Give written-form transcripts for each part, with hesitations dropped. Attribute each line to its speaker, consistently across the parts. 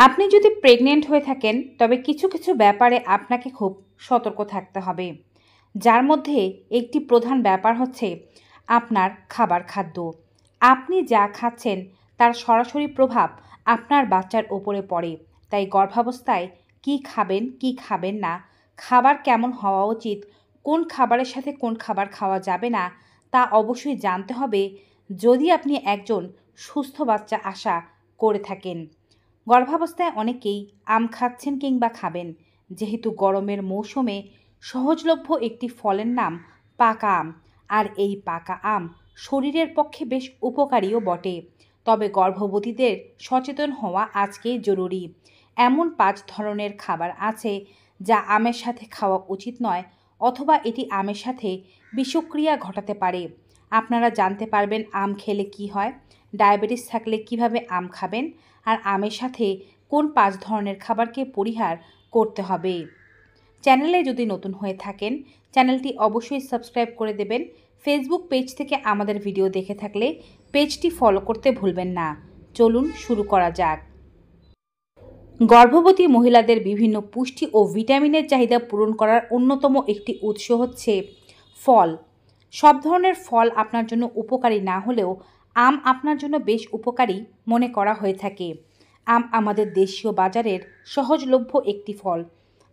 Speaker 1: আপনি যদি প্রেগনেন্ট হয়ে থাকেন তবে কিছু কিছু ব্যাপারে আপনাকে খুব সতর্ক থাকতে হবে। যার মধ্যে একটি প্রধান ব্যাপার হচ্ছে আপনার খাদ্য। আপনি যা খাচ্ছেন তার সরাসরি প্রভাব আপনার বাচ্চার ওপরে পড়ে। তাই গর্ভাবস্থায় কি খাবেন, কি খাবেন না, খাবার কেমন হওয়া উচিত, কোন খাবারের সাথে কোন খাবার খাওয়া যাবে না তা অবশ্যই জানতে হবে যদি আপনি একজন সুস্থ বাচ্চা আশা করে থাকেন। গর্ভাবস্থায় অনেকেই আম খাচ্ছেন কিংবা খাবেন, যেহেতু গরমের মৌসুমে সহজলভ্য একটি ফলের নাম পাকা আম। আর এই পাকা আম শরীরের পক্ষে বেশ উপকারীও বটে। তবে গর্ভবতীদের সচেতন হওয়া আজকেই জরুরি। এমন 5 ধরনের খাবার আছে যা আমের সাথে খাওয়া উচিত নয়, অথবা এটি আমের সাথে বিষক্রিয়া ঘটাতে পারে। আপনারা জানতে পারবেন আম খেলে কি হয়, ডায়াবেটিস থাকলে কিভাবে আম খাবেন, আর আমের সাথে কোন 5 ধরনের খাবারকে পরিহার করতে হবে। চ্যানেলে যদি নতুন হয়ে থাকেন চ্যানেলটি অবশ্যই সাবস্ক্রাইব করে দেবেন। ফেসবুক পেজ থেকে আমাদের ভিডিও দেখে থাকলে পেজটি ফলো করতে ভুলবেন না। চলুন শুরু করা যাক। গর্ভবতী মহিলাদের বিভিন্ন পুষ্টি ও ভিটামিনের চাহিদা পূরণ করার অন্যতম একটি উৎস হচ্ছে ফল। সব ধরনের ফল আপনার জন্য উপকারী না হলেও আম আপনার জন্য বেশ উপকারী মনে করা হয়ে থাকে। আম আমাদের দেশীয় বাজারের সহজলভ্য একটি ফল,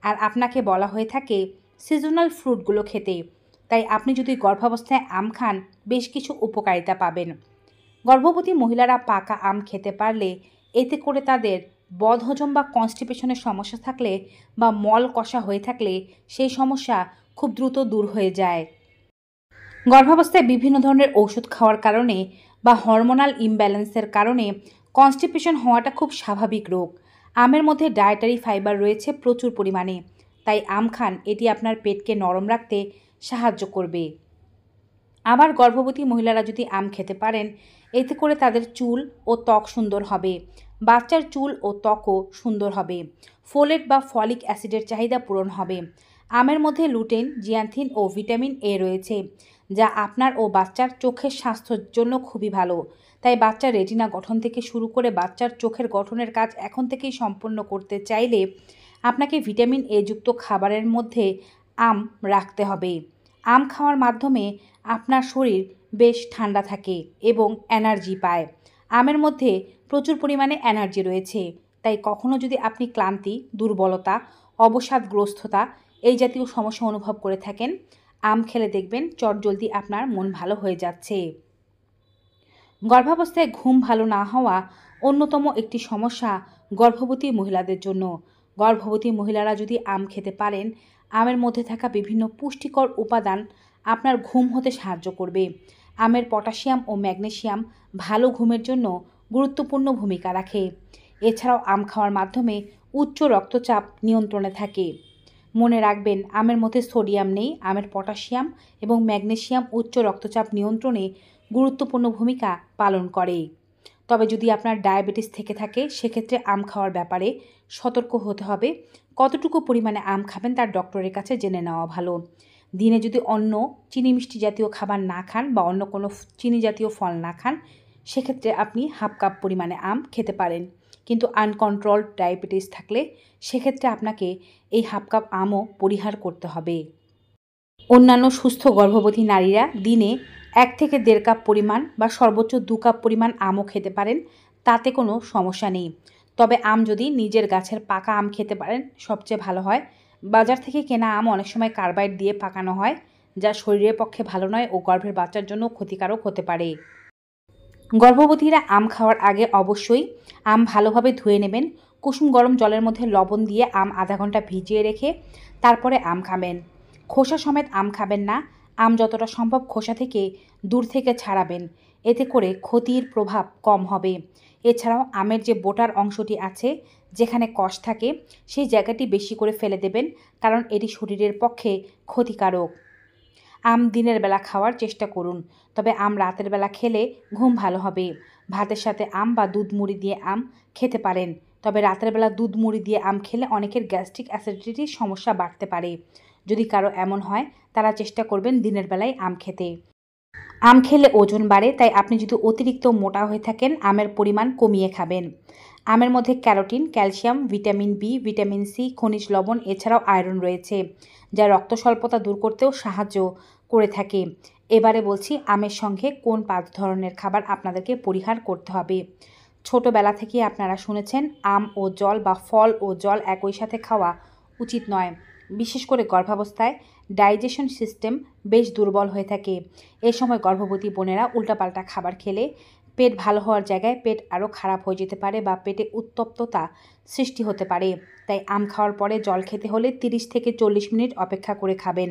Speaker 1: আর আপনাকে বলা হয়ে থাকে সিজনাল ফ্রুটগুলো খেতে। তাই আপনি যদি গর্ভাবস্থায় আম খান বেশ কিছু উপকারিতা পাবেন। গর্ভবতী মহিলারা পাকা আম খেতে পারলে এতে করে তাদের বদহজম বা কনস্টিপেশনের সমস্যা থাকলে বা মল কষা হয়ে থাকলে সেই সমস্যা খুব দ্রুত দূর হয়ে যায়। গর্ভাবস্থায় বিভিন্ন ধরনের ওষুধ খাওয়ার কারণে বা হরমোনাল ইমব্যালেন্সের কারণে কনস্টিপেশন হওয়াটা খুব স্বাভাবিক রোগ। আমের মধ্যে ডায়েটারি ফাইবার রয়েছে প্রচুর পরিমাণে, তাই আম খান, এটি আপনার পেটকে নরম রাখতে সাহায্য করবে। আবার গর্ভবতী মহিলারা যদি আম খেতে পারেন এতে করে তাদের চুল ও ত্বক সুন্দর হবে, বাচ্চার চুল ও ত্বকও সুন্দর হবে। ফোলেট বা ফলিক অ্যাসিডের চাহিদা পূরণ হবে। আমের মধ্যে লুটেন, জিয়ান্থিন ও ভিটামিন এ রয়েছে, যা আপনার ও বাচ্চার চোখের স্বাস্থ্যের জন্য খুবই ভালো। তাই বাচ্চার রেটিনা গঠন থেকে শুরু করে বাচ্চার চোখের গঠনের কাজ এখন থেকেই সম্পন্ন করতে চাইলে আপনাকে ভিটামিন এ যুক্ত খাবারের মধ্যে আম রাখতে হবে। আম খাওয়ার মাধ্যমে আপনার শরীর বেশ ঠান্ডা থাকে এবং এনার্জি পায়। আমের মধ্যে প্রচুর পরিমাণে এনার্জি রয়েছে, তাই কখনো যদি আপনি ক্লান্তি, দুর্বলতা, অবসাদগ্রস্ততা এই জাতীয় সমস্যা অনুভব করে থাকেন, আম খেলে দেখবেন চটজলদি আপনার মন ভালো হয়ে যাচ্ছে। গর্ভাবস্থায় ঘুম ভালো না হওয়া অন্যতম একটি সমস্যা গর্ভবতী মহিলাদের জন্য। গর্ভবতী মহিলারা যদি আম খেতে পারেন, আমের মধ্যে থাকা বিভিন্ন পুষ্টিকর উপাদান আপনার ঘুম হতে সাহায্য করবে। আমের পটাশিয়াম ও ম্যাগনেসিয়াম ভালো ঘুমের জন্য গুরুত্বপূর্ণ ভূমিকা রাখে। এছাড়াও আম খাওয়ার মাধ্যমে উচ্চ রক্তচাপ নিয়ন্ত্রণে থাকে। মনে রাখবেন, আমের মধ্যে সোডিয়াম নেই, আমের পটাশিয়াম এবং ম্যাগনেসিয়াম উচ্চ রক্তচাপ নিয়ন্ত্রণে গুরুত্বপূর্ণ ভূমিকা পালন করে। তবে যদি আপনার ডায়াবেটিস থেকে থাকে সেক্ষেত্রে আম খাওয়ার ব্যাপারে সতর্ক হতে হবে। কতটুকু পরিমাণে আম খাবেন তার ডক্টরের কাছে জেনে নেওয়া ভালো। দিনে যদি অন্য চিনি মিষ্টি জাতীয় খাবার না খান বা অন্য কোনো চিনি জাতীয় ফল না খান, সেক্ষেত্রে আপনি হাফ কাপ পরিমাণে আম খেতে পারেন। কিন্তু আনকন্ট্রোলড ডায়াবেটিস থাকলে সেক্ষেত্রে আপনাকে এই হাফ কাপ আমও পরিহার করতে হবে। অন্যান্য সুস্থ গর্ভবতী নারীরা দিনে 1 থেকে 1.5 কাপ পরিমাণ বা সর্বোচ্চ 2 কাপ পরিমাণ আমও খেতে পারেন, তাতে কোনো সমস্যা নেই। তবে আম যদি নিজের গাছের পাকা আম খেতে পারেন সবচেয়ে ভালো হয়। বাজার থেকে কেনা আম অনেক সময় কার্বাইড দিয়ে পাকানো হয়, যা শরীরের পক্ষে ভালো নয় ও গর্ভের বাচ্চার জন্য ক্ষতিকারক হতে পারে। গর্ভবতীরা আম খাওয়ার আগে অবশ্যই আম ভালোভাবে ধুয়ে নেবেন। কুসুম গরম জলের মধ্যে লবণ দিয়ে আম আধা ঘন্টা ভিজিয়ে রেখে তারপরে আম খাবেন। খোসা সমেত আম খাবেন না। আম যতটা সম্ভব খোসা থেকে দূর থেকে ছাড়াবেন, এতে করে ক্ষতির প্রভাব কম হবে। এছাড়াও আমের যে বোটার অংশটি আছে, যেখানে কষ থাকে, সেই জায়গাটি বেশি করে ফেলে দেবেন, কারণ এটি শরীরের পক্ষে ক্ষতিকারক। আম দিনের বেলা খাওয়ার চেষ্টা করুন, তবে আম রাতের বেলা খেলে ঘুম ভালো হবে। ভাতের সাথে আম বা দুধ মুড়ি দিয়ে আম খেতে পারেন, তবে রাতের বেলা দুধ মুড়ি দিয়ে আম খেলে অনেকের গ্যাস্ট্রিক অ্যাসিডিটির সমস্যা বাড়তে পারে। যদি কারো এমন হয় তারা চেষ্টা করবেন দিনের বেলায় আম খেতে। আম খেলে ওজন বাড়ে, তাই আপনি যদি অতিরিক্ত মোটা হয়ে থাকেন আমের পরিমাণ কমিয়ে খাবেন। আমের মধ্যে carotene, calcium, vitamin B, vitamin C, খনিজ লবণ এছাড়াও আয়রন রয়েছে, যা রক্ত স্বল্পতা দূর করতেও সাহায্য করে থাকে। এবারে বলছি আমের সঙ্গে কোন 5 ধরনের খাবার আপনাদেরকে পরিহার করতে হবে। ছোটোবেলা থেকে আপনারা শুনেছেন আম ও জল বা ফল ও জল একই সাথে খাওয়া উচিত নয়। বিশেষ করে গর্ভাবস্থায় ডাইজেশন সিস্টেম বেশ দুর্বল হয়ে থাকে। এ সময় গর্ভবতী বোনেরা উল্টাপাল্টা খাবার খেলে পেট ভালো হওয়ার জায়গায় পেট আরও খারাপ হয়ে যেতে পারে বা পেটে উত্তপ্ততা সৃষ্টি হতে পারে। তাই আম খাওয়ার পরে জল খেতে হলে 30 থেকে 40 মিনিট অপেক্ষা করে খাবেন।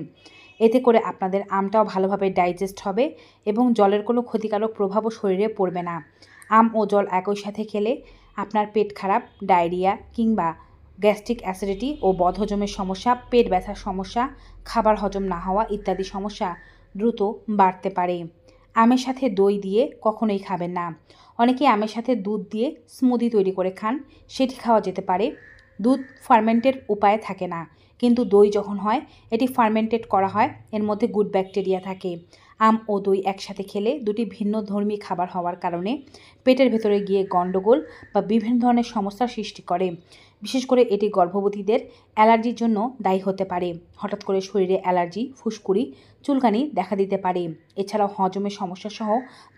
Speaker 1: এতে করে আপনাদের আমটাও ভালোভাবে ডাইজেস্ট হবে এবং জলের কোনো ক্ষতিকারক প্রভাবও শরীরে পড়বে না। আম ও জল একই সাথে খেলে আপনার পেট খারাপ, ডায়রিয়া কিংবা গ্যাস্ট্রিক অ্যাসিডিটি ও বদহজমের সমস্যা, পেট ব্যথার সমস্যা, খাবার হজম না হওয়া ইত্যাদি সমস্যা দ্রুত বাড়তে পারে। আমের সাথে দই দিয়ে কখনোই খাবেন না। অনেকেই আমের সাথে দুধ দিয়ে স্মুদি তৈরি করে খান, সেটি খাওয়া যেতে পারে। দুধ ফার্মেন্টেড উপায়ে থাকে না, কিন্তু দই যখন হয় এটি ফার্মেন্টেড করা হয়, এর মধ্যে গুড ব্যাকটেরিয়া থাকে। আম ও দই একসাথে খেলে দুটি ভিন্ন ধর্মী খাবার হওয়ার কারণে পেটের ভেতরে গিয়ে গণ্ডগোল বা বিভিন্ন ধরনের সমস্যার সৃষ্টি করে। বিশেষ করে এটি গর্ভবতীদের অ্যালার্জির জন্য দায়ী হতে পারে। হঠাৎ করে শরীরে অ্যালার্জি, ফুসকুড়ি, চুলকানি দেখা দিতে পারে। এছাড়াও হজমের সমস্যা সহ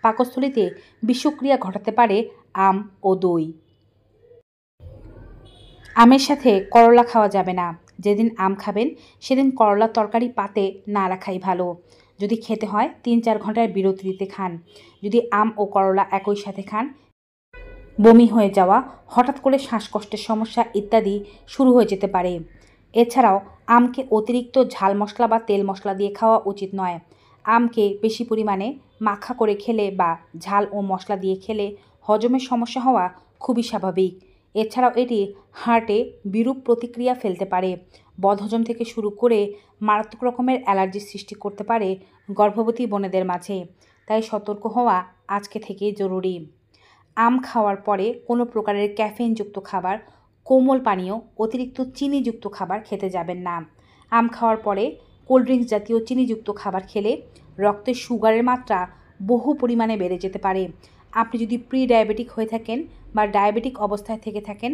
Speaker 1: পাকস্থলীতে বিষক্রিয়া ঘটাতে পারে আম ও দই। আমের সাথে করলা খাওয়া যাবে না। যেদিন আম খাবেন সেদিন করলার তরকারি পাতে না রাখাই ভালো। যদি খেতে হয় 3-4 ঘন্টার বিরতি দিতে খান। যদি আম ও করলা একই সাথে খান, বমি হয়ে যাওয়া, হঠাৎ করে শ্বাসকষ্টের সমস্যা ইত্যাদি শুরু হয়ে যেতে পারে। এছাড়াও আমকে অতিরিক্ত ঝাল মশলা বা তেল মশলা দিয়ে খাওয়া উচিত নয়। আমকে বেশি পরিমাণে মাখা করে খেলে বা ঝাল ও মশলা দিয়ে খেলে হজমের সমস্যা হওয়া খুবই স্বাভাবিক। এছাড়াও এটি হার্টে বিরূপ প্রতিক্রিয়া ফেলতে পারে। বদহজম থেকে শুরু করে মারাত্মক রকমের অ্যালার্জির সৃষ্টি করতে পারে গর্ভবতী বোনেদের মাঝে। তাই সতর্ক হওয়া আজকে থেকেই জরুরি। আম খাওয়ার পরে কোনো প্রকারের ক্যাফেইনযুক্ত খাবার, কোমল পানীয়, অতিরিক্ত চিনিযুক্ত খাবার খেতে যাবেন না। আম খাওয়ার পরে কোল্ড ড্রিঙ্কস জাতীয় চিনিযুক্ত খাবার খেলে রক্তে সুগারের মাত্রা বহু পরিমাণে বেড়ে যেতে পারে। আপনি যদি প্রি ডায়াবেটিক হয়ে থাকেন বা ডায়াবেটিক অবস্থায় থেকে থাকেন,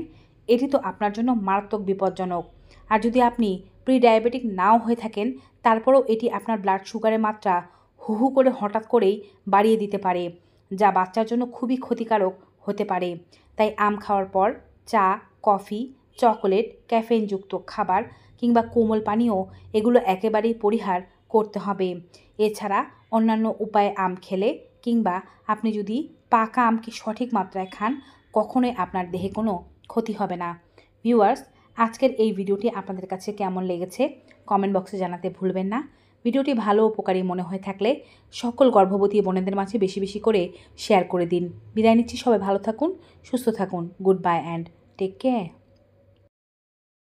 Speaker 1: এটি তো আপনার জন্য মারাত্মক বিপজ্জনক। আর যদি আপনি প্রি ডায়াবেটিক নাও হয়ে থাকেন, তারপরেও এটি আপনার ব্লাড সুগারের মাত্রা হু হু করে হঠাৎ করেই বাড়িয়ে দিতে পারে, যা বাচ্চার জন্য খুবই ক্ষতিকারক হতে পারে। তাই আম খাওয়ার পর চা, কফি, চকোলেট, ক্যাফেইনযুক্ত খাবার কিংবা কোমল পানীয় এগুলো একেবারেই পরিহার করতে হবে। এছাড়া অন্যান্য উপায়ে আম খেলে কিংবা আপনি যদি পাকা আমকে সঠিক মাত্রায় খান, কখনোই আপনার দেহে কোনো ক্ষতি হবে না। ভিউয়ার্স, আজকের এই ভিডিওটি আপনাদের কাছে কেমন লেগেছে কমেন্ট বক্সে জানাতে ভুলবেন না। ভিডিওটি ভালো উপকারী মনে হয়ে থাকলে সকল গর্ভবতী বোনেদের মাঝে বেশি বেশি করে শেয়ার করে দিন। বিদায় নিচ্ছি, সবাই ভালো থাকুন, সুস্থ থাকুন। Good bye and take care.